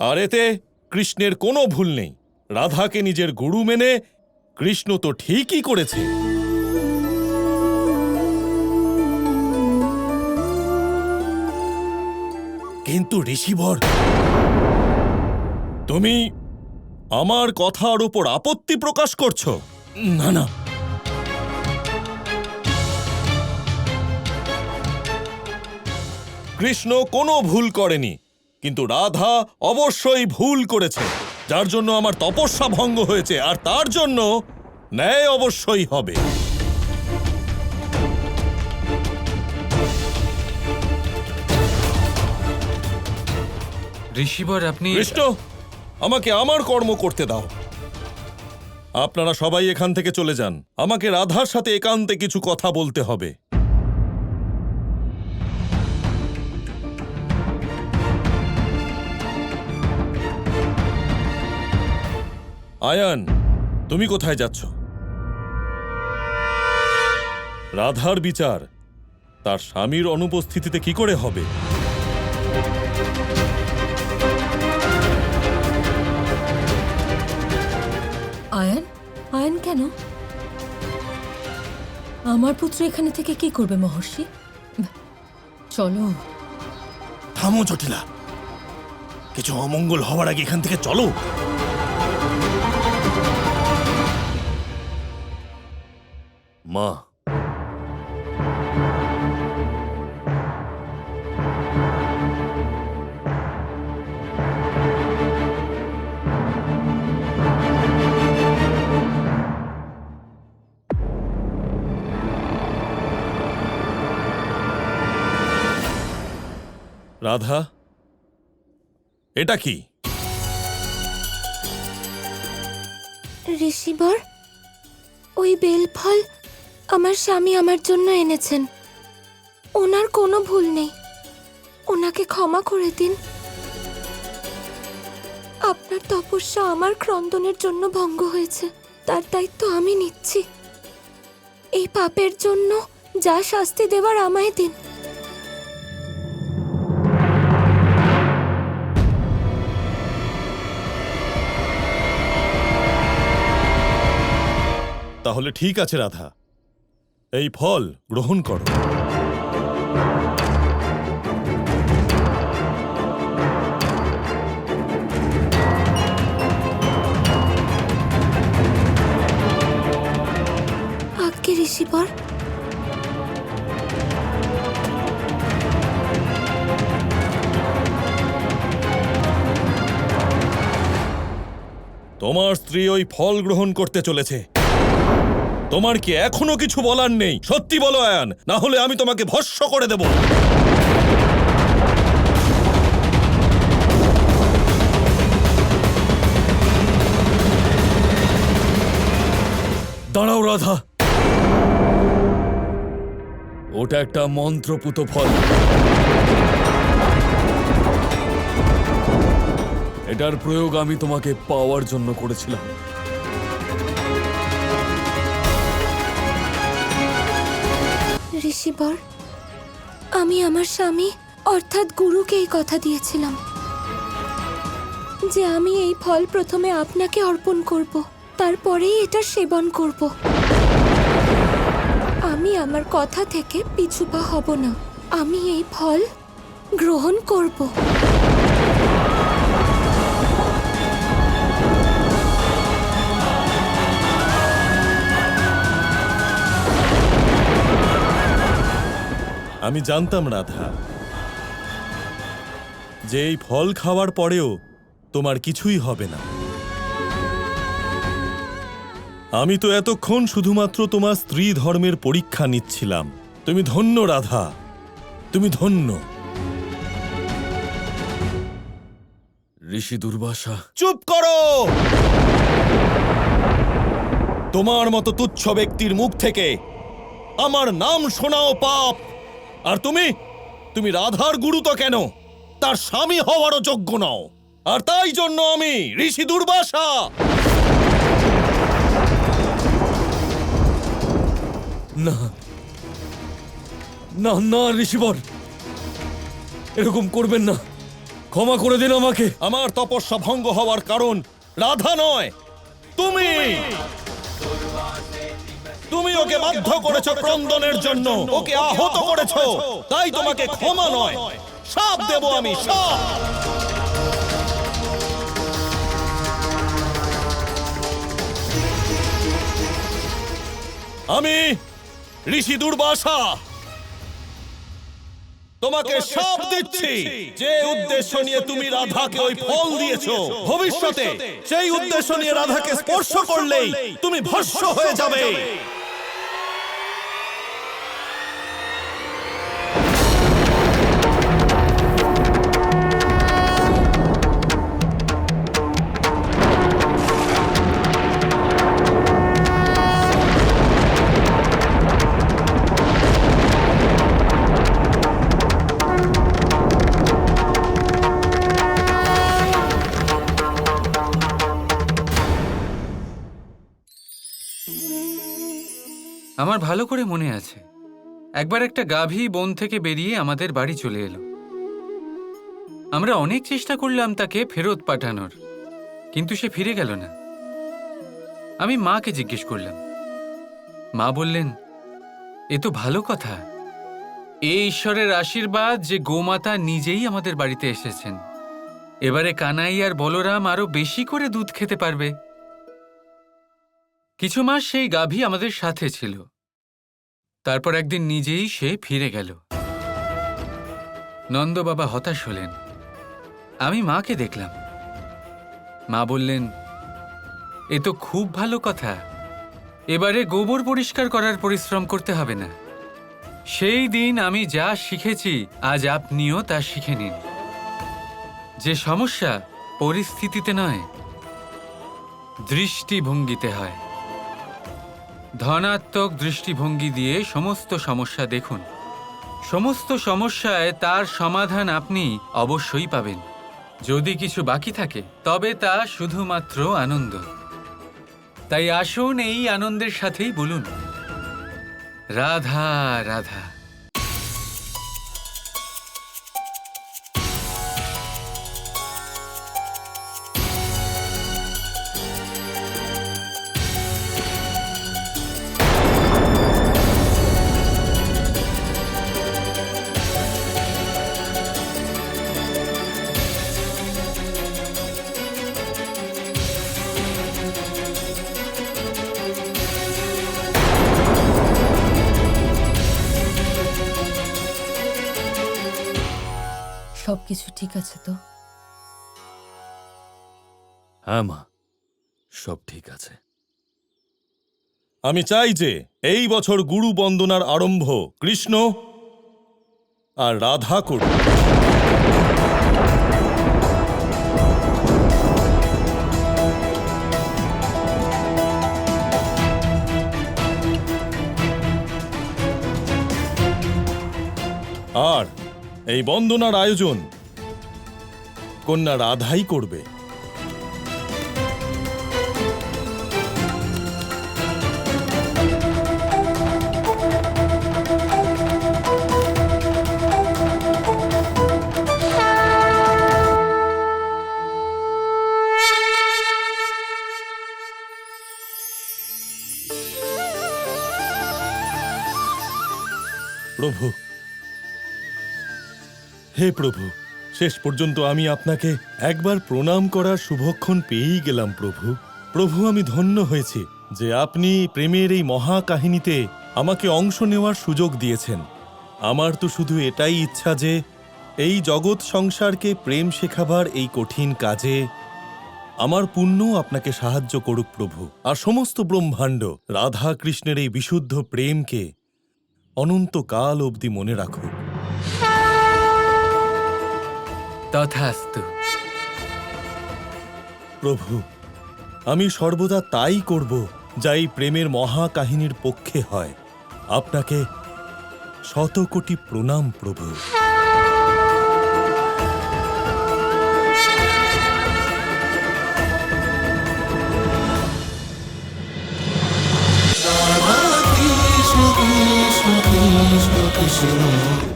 আর এতে কৃষ্ণের কোনো ভুল নেই। রাধাকে নিজের গুরু মেনে কৃষ্ণ তো ঠিকই করেছে। কিন্তু ঋষিবর, তুমি আমার কথার উপর আপত্তি প্রকাশ করছো? না না, কৃষ্ণ কোনো ভুল করেনি, কিন্তু রাধা অবশ্যই ভুল করেছে, যার জন্য আমার তপস্যা ভঙ্গ হয়েছে, আর তার জন্য ন্যায় অবশ্যই হবে। ঋষিবর, আপনি কৃষ্ণ, আমাকে আমার কর্ম করতে দাও। আপনারা সবাই এখান থেকে চলে যান। আমাকে রাধার সাথে একান্তে কিছু কথা বলতে হবে। আয়ান, তুমি কোথায় যাচ্ছ? রাধার বিচার তার স্বামীর অনুপস্থিতিতে কি করে হবে? আয়ান, আয়ান কেন? আমার পুত্র এখানে থেকে কি করবে মহর্ষি? চলো। থামো জটিলা, কিছু অমঙ্গল হওয়ার আগে এখান থেকে চলো। মা, রাধা, এটা কি? ঋষিবর, ওই বেলফল আমার স্বামী আমার জন্য এনেছেন। ওনার কোনো ভুল নেই, ওনাকে ক্ষমা করে দিন। আপনার তপস্যা আমার ক্রন্দনের জন্য ভঙ্গ হয়েছে, তার দায়িত্ব আমি নিচ্ছি। এই পাপের জন্য যা শাস্তি দেওয়ার আমায় দিন। তাহলে ঠিক আছে রাধা, এই ফল গ্রহণ করো। আজ্ঞে ঋষিবর। তোমার স্ত্রী ওই ফল গ্রহণ করতে চলেছে। তোমার কি এখনো কিছু বলার নেই? সত্যি বলো আয়ান, না হলে আমি তোমাকে ভস্ম করে দেব। দাঁড়াও রাধা, ওটা একটা মন্ত্রপুত ফল। এটার প্রয়োগ আমি তোমাকে পাওয়ার জন্য করেছিলাম। ঋষিবর, আমি আমার স্বামী অর্থাৎ গুরুকে এই কথা দিয়েছিলাম যে আমি এই ফল প্রথমে আপনাকে অর্পণ করব, তারপরেই এটা সেবন করব। আমি আমার কথা থেকে পিছুপা হব না, আমি এই ফল গ্রহণ করব। আমি জানতাম রাধা, যে এই ফল খাওয়ার পরেও তোমার কিছুই হবে না। আমি তো এতক্ষণ শুধুমাত্র তোমার স্ত্রী ধর্মের পরীক্ষা নিচ্ছিলাম। তুমি ধন্য রাধা, তুমি ধন্য। ঋষি দুর্বাসা, চুপ করো! তোমার মতো তুচ্ছ ব্যক্তির মুখ থেকে আমার নাম শোনাও পাপ। আর তুমি রাধার গুরু তো কেন, তার স্বামী হওয়ারও যোগ্য নও। আর তাই জন্য আমি ঋষি দুর্বাসা। না না না ঋষিবর, এরকম করবেন না। ক্ষমা করে দিন আমাকে। আমার তপস্যা ভঙ্গ হওয়ার কারণ রাধা নয়, তুমি। তুমি ওকে বাধ্য করেছো ক্রন্দনের জন্য, ওকে আহত করেছো, তাই তোমাকে ক্ষমা নয়, শাপ দেব আমি, শাপ। আমি ঋষি দুর্বাসা তোমাকে শাপ দিচ্ছি, যে উদ্দেশ্য নিয়ে তুমি রাধাকে ওই ফল দিয়েছো, ভবিষ্যতে সেই উদ্দেশ্য নিয়ে রাধাকে স্পর্শ করলেই তুমি ভস্ম হয়ে যাবে। আমার ভালো করে মনে আছে, একবার একটা গাভী বন থেকে বেরিয়ে আমাদের বাড়ি চলে এলো। আমরা অনেক চেষ্টা করলাম তাকে ফেরত পাঠানোর, কিন্তু সে ফিরে গেল না। আমি মাকে জিজ্ঞেস করলাম। মা বললেন, এ তো ভালো কথা। এই ঈশ্বরের আশীর্বাদ যে গোমাতা নিজেই আমাদের বাড়িতে এসেছেন। এবারে কানাই আর বলরাম আরো বেশি করে দুধ খেতে পারবে। কিছু মাস সেই গাভী আমাদের সাথে ছিল। তারপর একদিন নিজেই সে ফিরে গেল। নন্দ বাবা হতাশ হলেন। আমি মাকে দেখলাম। মা বললেন, এ তো খুব ভালো কথা। এবারে গোবর পরিষ্কার করার পরিশ্রম করতে হবে না। সেই দিন আমি যা শিখেছি আজ আপনিও তা শিখে নিন। যে সমস্যা পরিস্থিতিতে নয়, দৃষ্টিভঙ্গিতে হয়। ধনাত্মক দৃষ্টিভঙ্গি দিয়ে সমস্ত সমস্যা দেখুন। সমস্ত সমস্যায় তার সমাধান আপনি অবশ্যই পাবেন। যদি কিছু বাকি থাকে তবে তা শুধুমাত্র আনন্দ। তাই আসুন এই আনন্দের সাথেই বলুন, রাধা রাধা। সবকিছু ঠিক আছে তো? হ্যাঁ মা, সব ঠিক আছে। আমি চাই যে এই বছর গুরু বন্দনার আরম্ভ কৃষ্ণ আর রাধা করুন। আর এই বন্দনার আয়োজন কন্যা রাধাই করবে। প্রভু, হে প্রভু, শেষ পর্যন্ত আমি আপনাকে একবার প্রণাম করার শুভক্ষণ পেয়েই গেলাম প্রভু। প্রভু, আমি ধন্য হয়েছি যে আপনি প্রেমের এই মহা কাহিনীতে আমাকে অংশ নেওয়ার সুযোগ দিয়েছেন। আমার তো শুধু এটাই ইচ্ছা যে এই জগৎ সংসারকে প্রেম শেখাবার এই কঠিন কাজে আমার পুণ্য আপনাকে সাহায্য করুক প্রভু। আর সমস্ত ব্রহ্মাণ্ড রাধা কৃষ্ণের এই বিশুদ্ধ প্রেমকে অনন্তকাল অবধি মনে রাখুক। তথাস্তু। প্রভু, আমি সর্বদা তাই করব যা এই প্রেমের মহা কাহিনীর পক্ষে হয়। আপনাকে শতকোটি প্রণাম প্রভু। Krishna Krishna Krishna Krishna